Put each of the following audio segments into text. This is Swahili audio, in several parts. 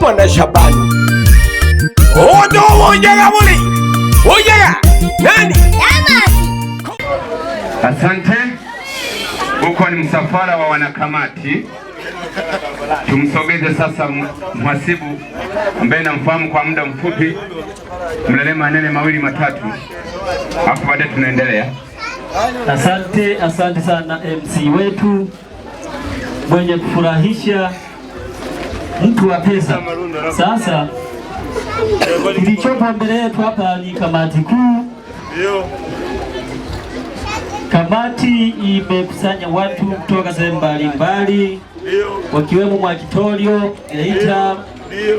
Bwana Shabani. Odo wonjaga muli. Wonjaga. Nani? Asante. Huko ni msafara wa wanakamati. Tumsogeze sasa mhasibu ambaye namfahamu kwa muda mfupi, mlele manene mawili matatu, hapo baadaye tunaendelea. Asante sana MC wetu mwenye kufurahisha, mtu wa pesa. Sasa kilichopo mbele yetu hapa ni kamati kuu. Kamati imekusanya watu kutoka sehemu mbalimbali wakiwemo Mwakitorio, Geita,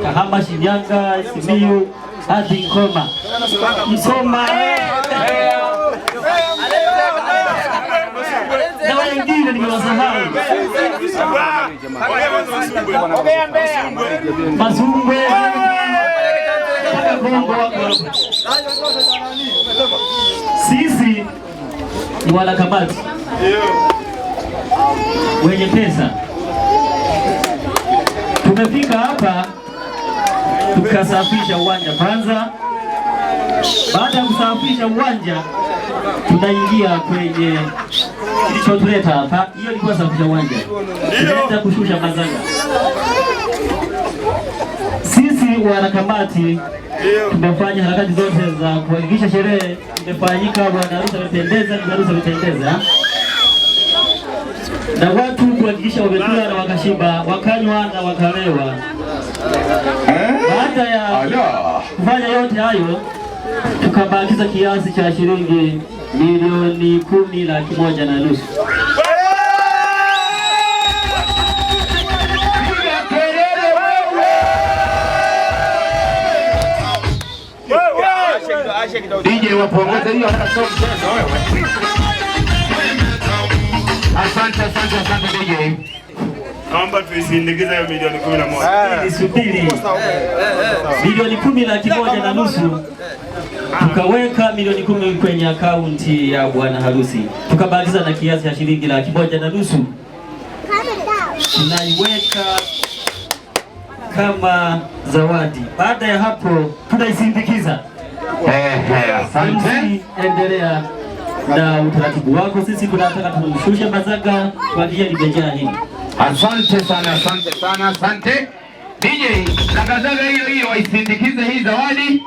Kahama, Shinyanga, Simiyu hadi Ngoma, Msoma na wengine nimewasahau, Mazungwe, sisi ni wanakamati wenye pesa. Tumefika hapa tukasafisha uwanja kwanza. Baada ya kusafisha uwanja, tunaingia kwenye kilichotuleta hapa. Hiyo ilikuwa safisha uwanja, tunaenda kushusha mazanga. Sisi wanakamati tumefanya harakati zote za kuhakikisha sherehe imefanyika, bwana harusi amependeza, bibi harusi amependeza, na watu kuhakikisha wamekula na wakashiba, wakanywa na wakalewa. Baada ya kufanya yote hayo, tukabakiza kiasi cha shilingi milioni 10,100,000. DJ wapongeze hiyo hata sio mchezo wewe. Asante DJ. Naomba tuisindikize hiyo milioni 11. Subiri. Milioni 10,100,000 tukaweka milioni 10 kwenye akaunti ya bwana harusi. Tukabakiza na kiasi cha shilingi 1,100,000. Tunaiweka kama zawadi. Baada ya hapo tunaisindikiza. Asante. Endelea na utaratibu wako. Sisi tunataka tumshushe mazanga kwa ajili ya libejea hii. Asante sana. DJ, tangazaga hiyo waisindikize hii zawadi.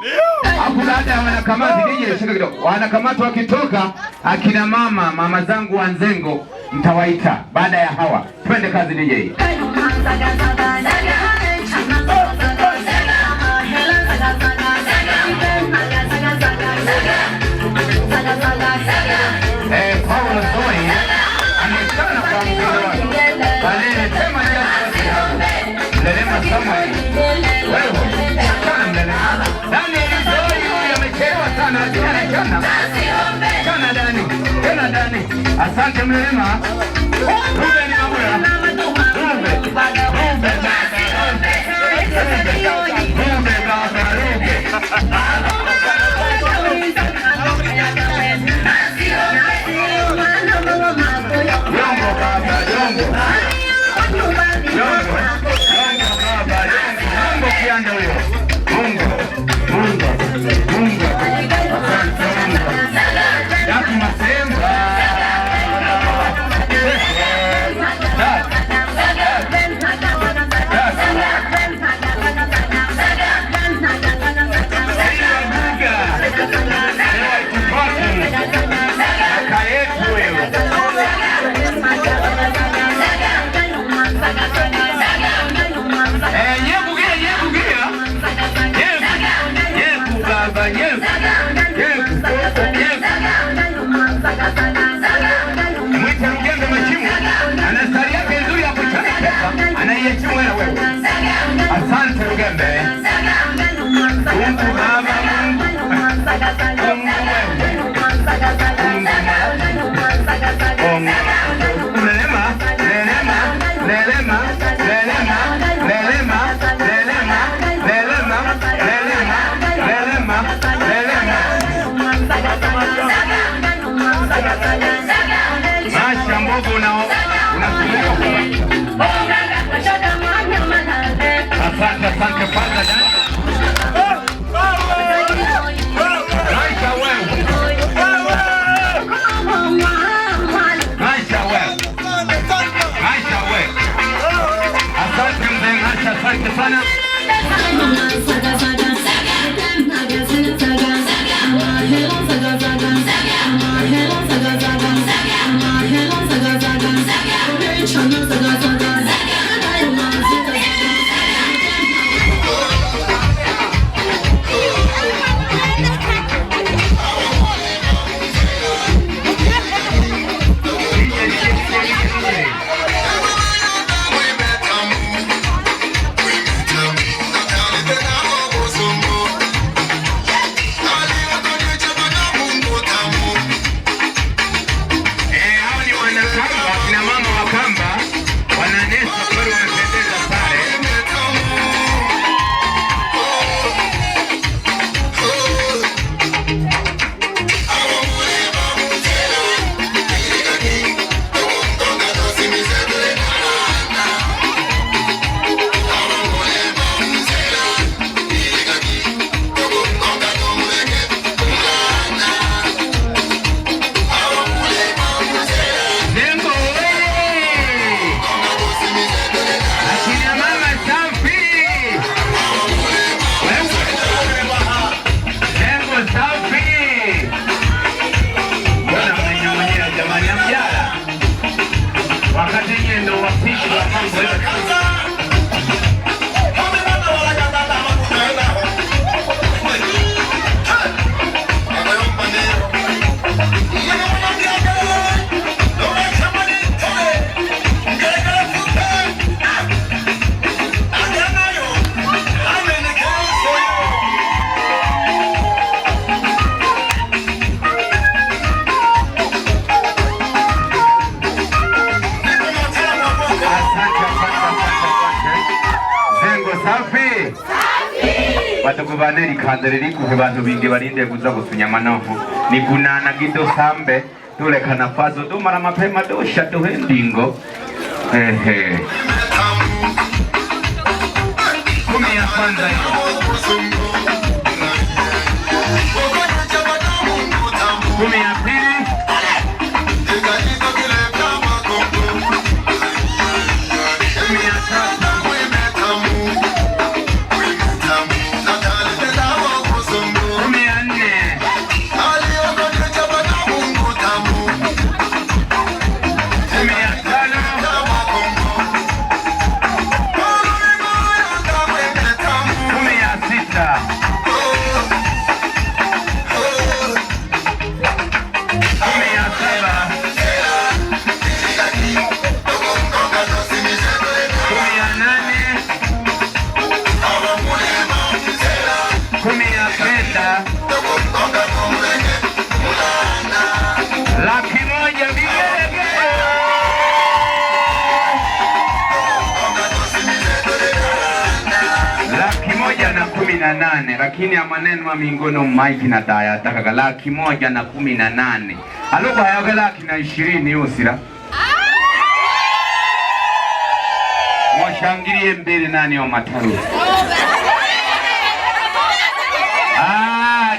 Hapo baada ya wanakamati, DJ shika kidogo. Wanakamati wakitoka, akina mama zangu wa Nzengo mtawaita baada ya hawa. Twende kazi DJ. Asante Mlema. asante sana. Batukuvaneri kandereri kuhe bantu bingi barinde kuza kusunyama noho ni kunana gido sambe tule kanafazo dumara mapema dosha tuhe ndingo kumi ya kwanza kumi ya pili kumi ya tatu nane, lakini ya maneno wa mingono maiki na daya ataka 118,000 aluko hayaga 120,000 usira mwashangirie mbele nani wa mataru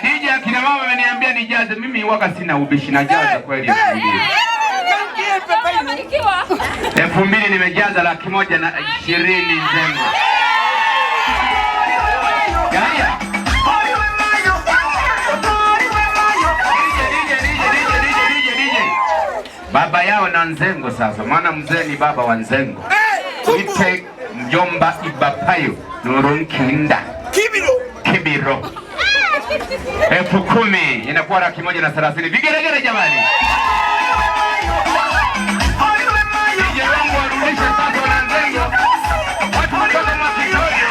DJ akina mama wameniambia nijaze mimi waka sina ubishi na jaza kweli 2,000 nimejaza 120,000 Nzengo. Baba yao na Nzengo sasa, maana mzee ni baba wa Nzengo. Ite mjomba Ibapayo Nurunkinda Kibiro 10,000 inakuwa 130. Vigeregere jamani. Nije wangu warudishe sasa na Nzengo. Watu kutoka Makitorio.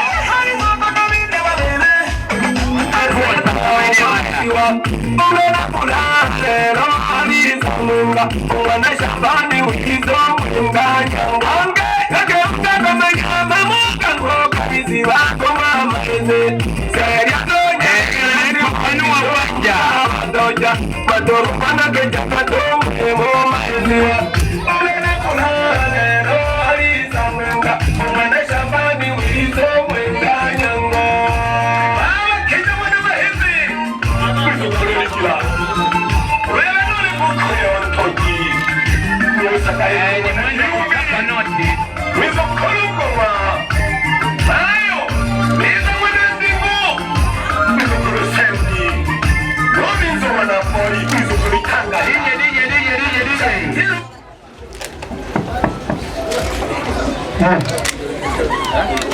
Wewe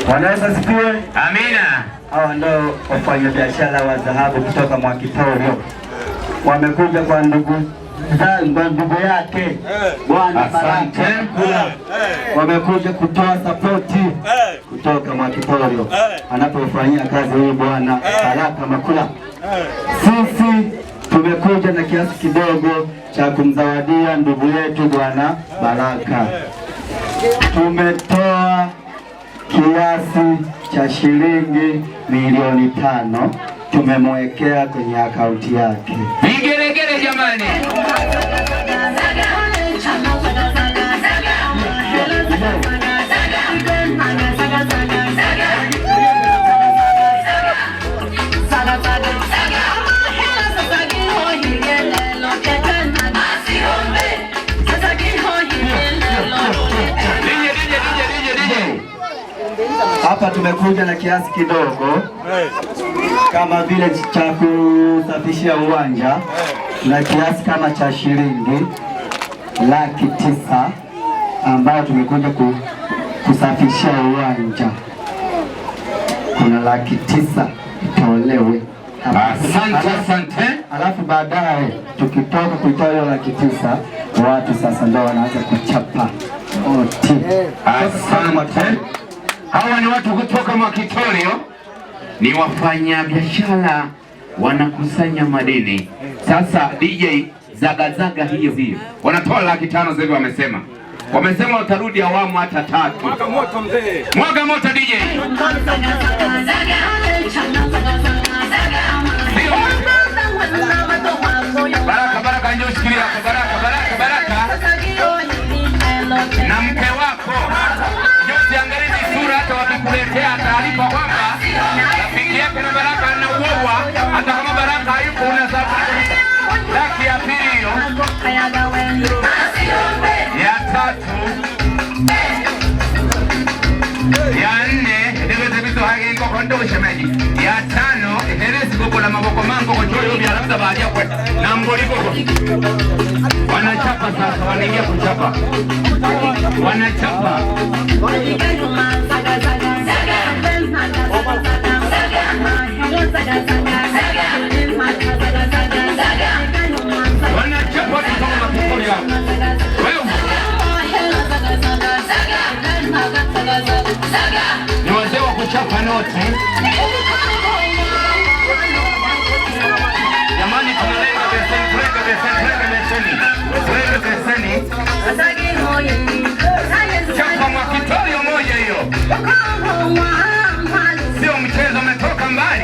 Bwana Yesu asifiwe. Amina. Hawa ndio wafanyabiashara wa dhahabu kutoka Mwakitorio. Wamekuja kwa ndugu yake Bwana Baraka. Wamekuja kutoa sapoti kutoka Mwakitorio anapofanyia kazi huyu Bwana Baraka Makula. Sisi tumekuja na kiasi kidogo cha kumzawadia ndugu yetu Bwana Baraka. Tumetoa kiasi cha shilingi milioni 5 tumemwekea kwenye akaunti yake. Vigelegele jamani. Hapa tumekuja na kiasi kidogo kama vile cha kusafishia uwanja na kiasi kama cha shilingi 900,000 ambayo tumekuja kusafishia uwanja. Kuna 900,000 itolewe. Asante. Alafu baadaye tukitoka kuitoa hiyo 900,000 watu sasa ndio wanaanza kuchapa oti. Asante. Hawa ni watu kutoka Mwakitorio, ni wafanya biashara wanakusanya madini. Sasa DJ zagazaga hiyo wanatoa 500,000 hivi wamesema watarudi awamu hata 3. Mwaga moto DJ. Baraka njoo shikilia Baraka. Na mke wako usiangalie sura, hata wakikuletea taarifa kwamba rafiki yake na Baraka anauawa, hata kama Baraka hayupo unasafiri. Laki ya pili hiyo. Ya 3. Ya 4 ndio vitu hagengo kondo shemeji. Ya 5 heresi gogo la maboko mango kwa choyo vya labda baada ya kwenda na mboliko. Wanachapa sasa, wanaingia kuchapa. Wanachapa. Ni wazee wa kuchapa noti. Jamani, tunalenga beseni. Chapa Mwakitorio moja hiyo. Sio mchezo, umetoka mbali.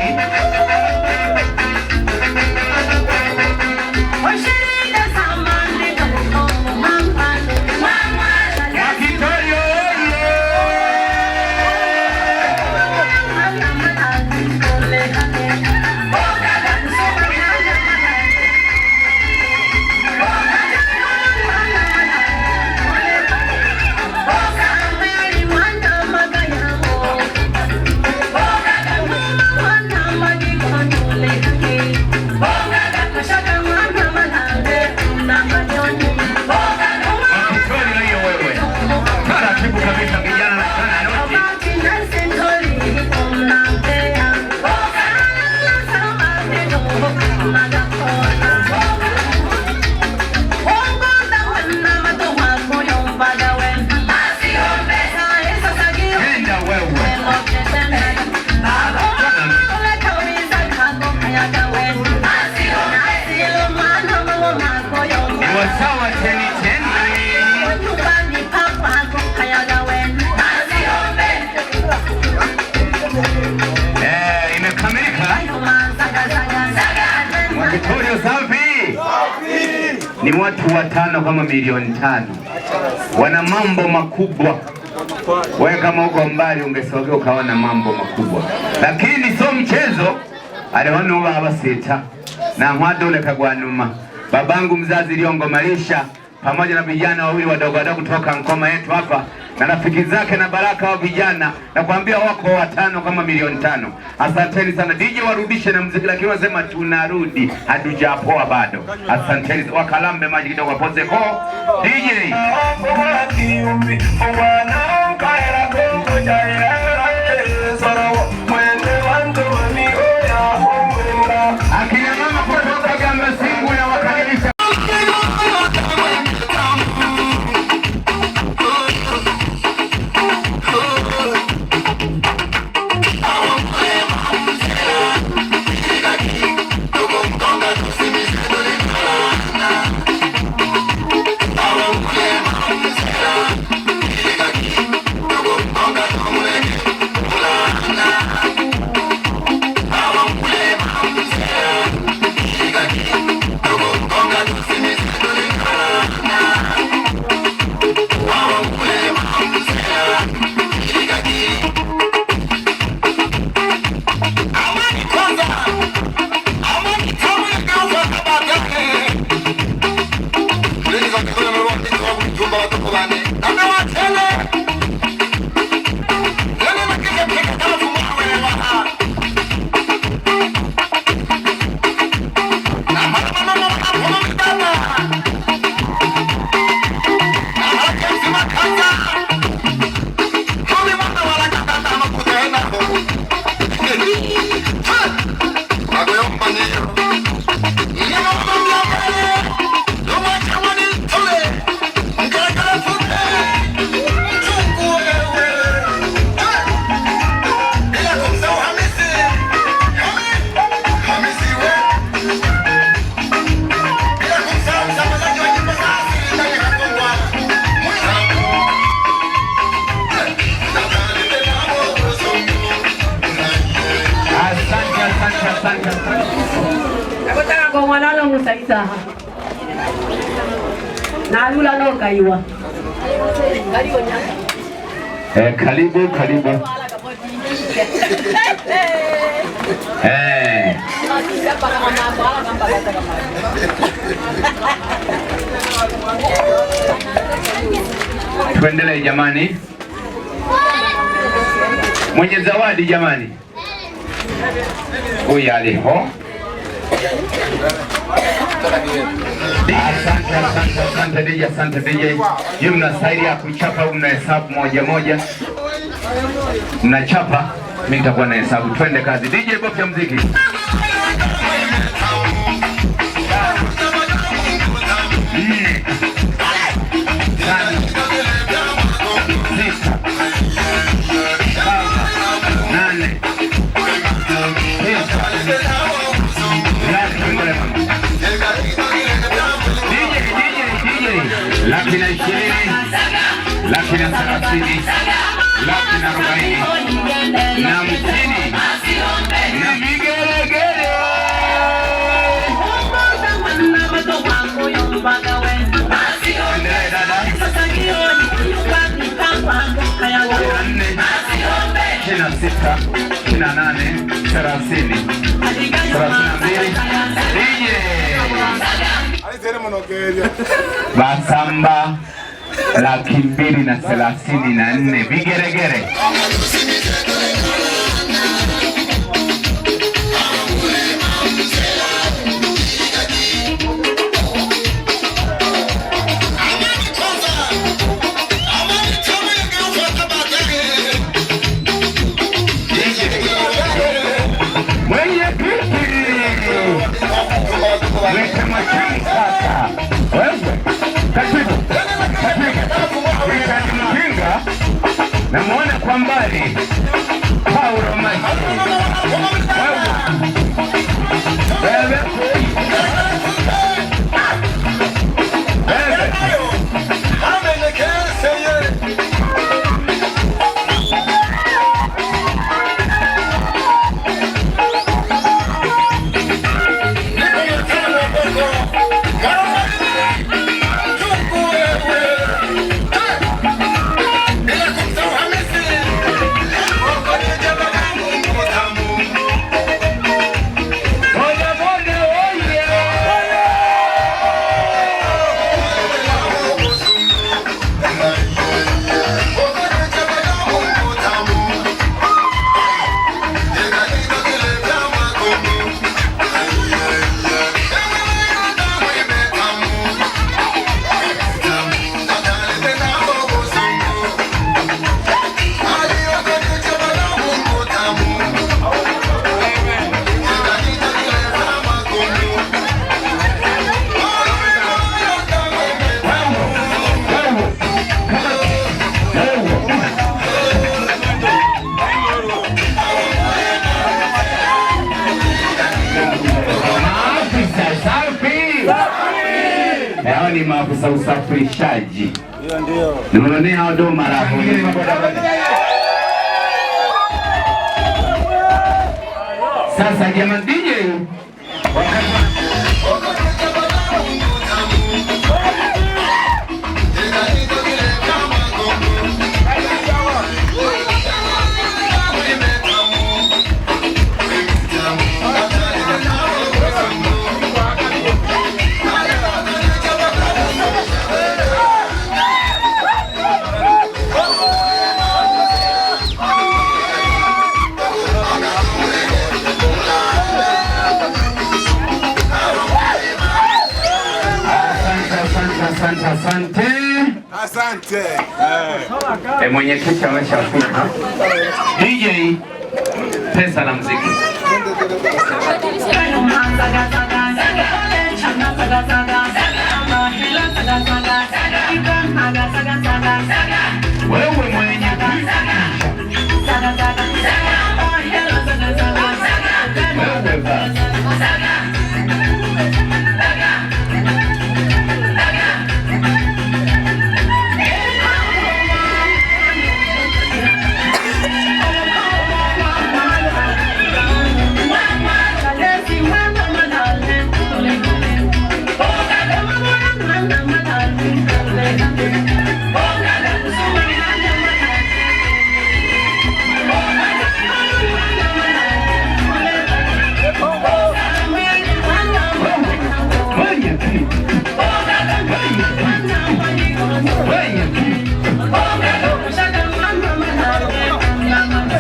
Ni watu 5 kama milioni 5. Wana mambo makubwa. Wewe kama uko mbali ungesogea ukaona mambo makubwa. Lakini sio mchezo. Aliona baba sita na mwadole kagwanuma. Babangu mzazi Liongo Marisha pamoja na vijana wawili wadogo kutoka Nkoma yetu hapa na rafiki zake na Baraka wa vijana, na kuambia wako 5 kama milioni 5. Asanteni sana. DJ warudishe na muziki, lakini wasema tunarudi, hatujapoa bado. Asanteni. Wakalambe maji kidogo poze ko DJ. kanisa na yula no kaiwa karibu tuendelee jamani. Mwenye zawadi jamani, huyu aliho. Asante DJ, asante DJ. Yeye mnasaidia kuchapa, mnahesabu moja moja, mnachapa, mimi nitakuwa na hesabu. Twende kazi DJ, bofya muziki. Laki na 20, laki na 30, laki na 40, na 50, na vigelegele. Endelee dada. 26, 28, 30, 32. DJ Basamba laki 234 vigeregere. Namuona kwa mbali Paulo Maji. Bebe. Ni maafisa usafirishaji. Ndio. Nimeonea hao ndo marafu. Sasa jamani DJ Asante. Mwenyekiti ameshafika. DJ pesa na muziki. Wewe mwenyekiti.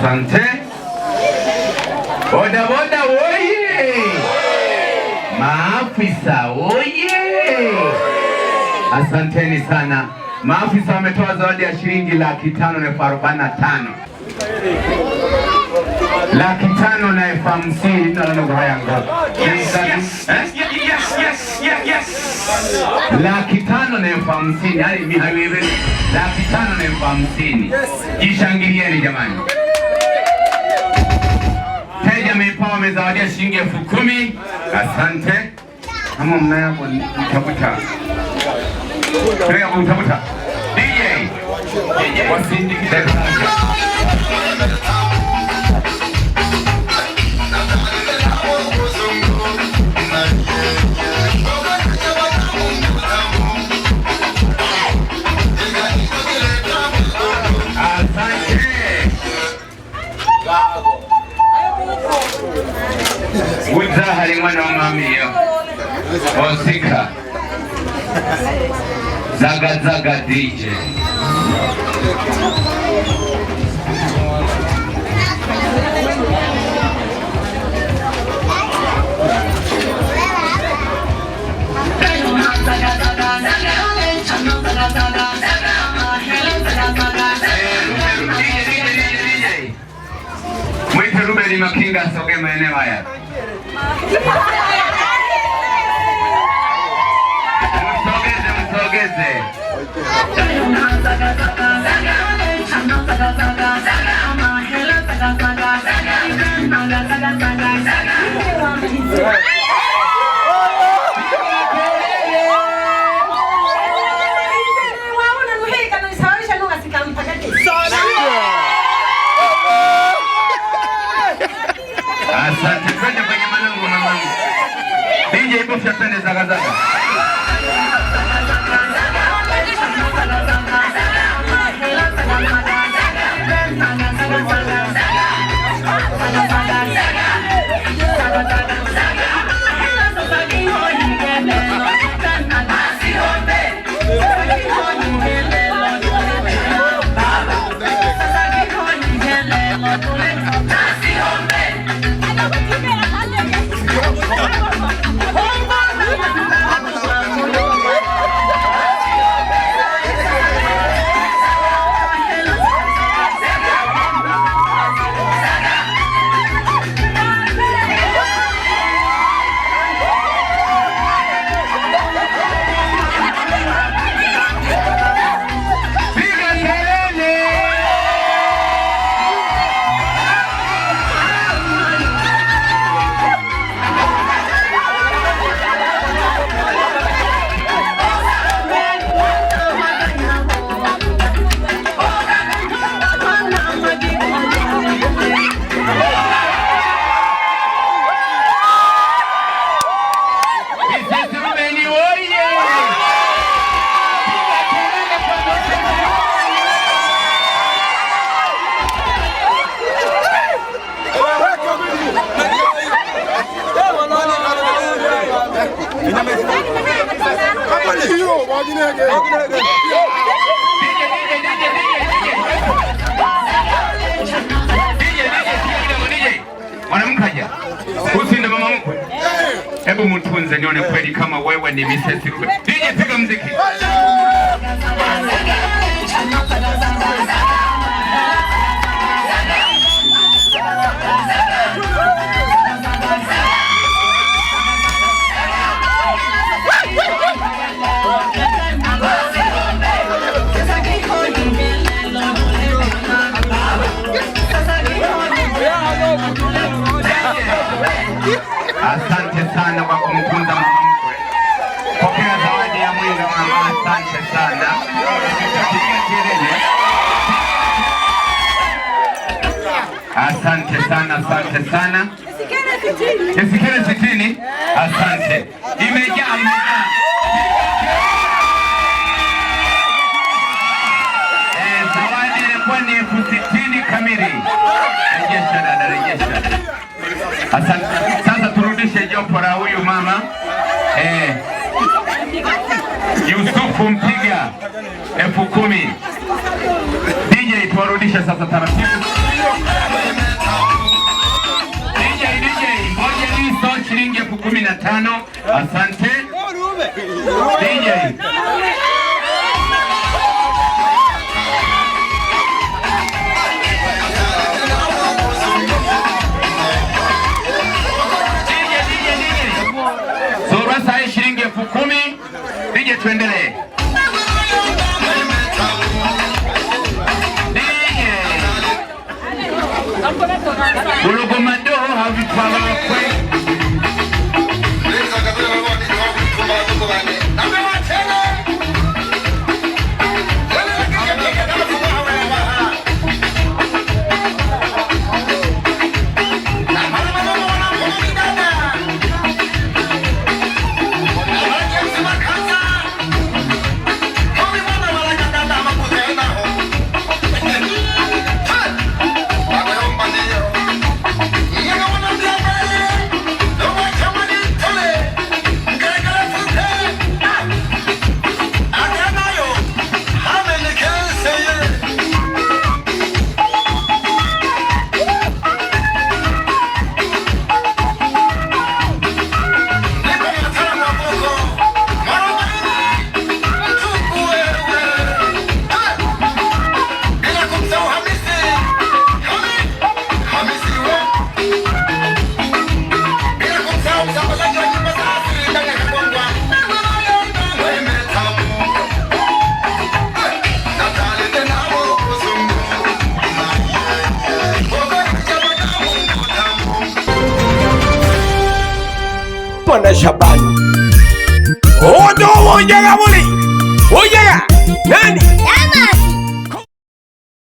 Asante. Boda boda oye! Maafisa oye! Asanteni sana. Maafisa wametoa zawadi ya shilingi 545,000. 550,000 na ndio haya ngoja. 550,000 hali mihawiwe 550,000. Jishangilieni jamani. Teja amepewa amezawadia shilingi 10,000. Asante. Kama mnayapo mtakuta. Tulia mtakuta. DJ. Wasindikize sana. Uzahari mwana wa mamiyo Osika Zaga Zaga DJ Mwite Ruben Makinga soge maeneo haya. Msogeze. Asante kwenda kwenye manungu mamangu. DJ bofya pende zaga zaga. Mwanamkaja usinda mama mkwe, hebu mtunze nione kweli kama wewe ni Mrs. Ruben. DJ piga muziki. Asante sana kwa kumtunza mama mkwe. Pokea zawadi ya mwinga mama, asante sana. Asante sana, asante sana. Isikele 60. Asante. Imejaa mjaa. Zawadi ilikuwa ni 60,000 kamili. Rejesha dada, rejesha. Asante. Sasa turudishe jopo la huyu mama. Yusufu Mpiga 10,000. DJ tuwarudishe sasa taratibu. 5. Asante DJ. Sura saa shilingi 10,000. DJ tuendelee. Ulugomado havipala kwe. Bwana Shabani. Odo ujaga muli. Ujaga. Nani? Damas.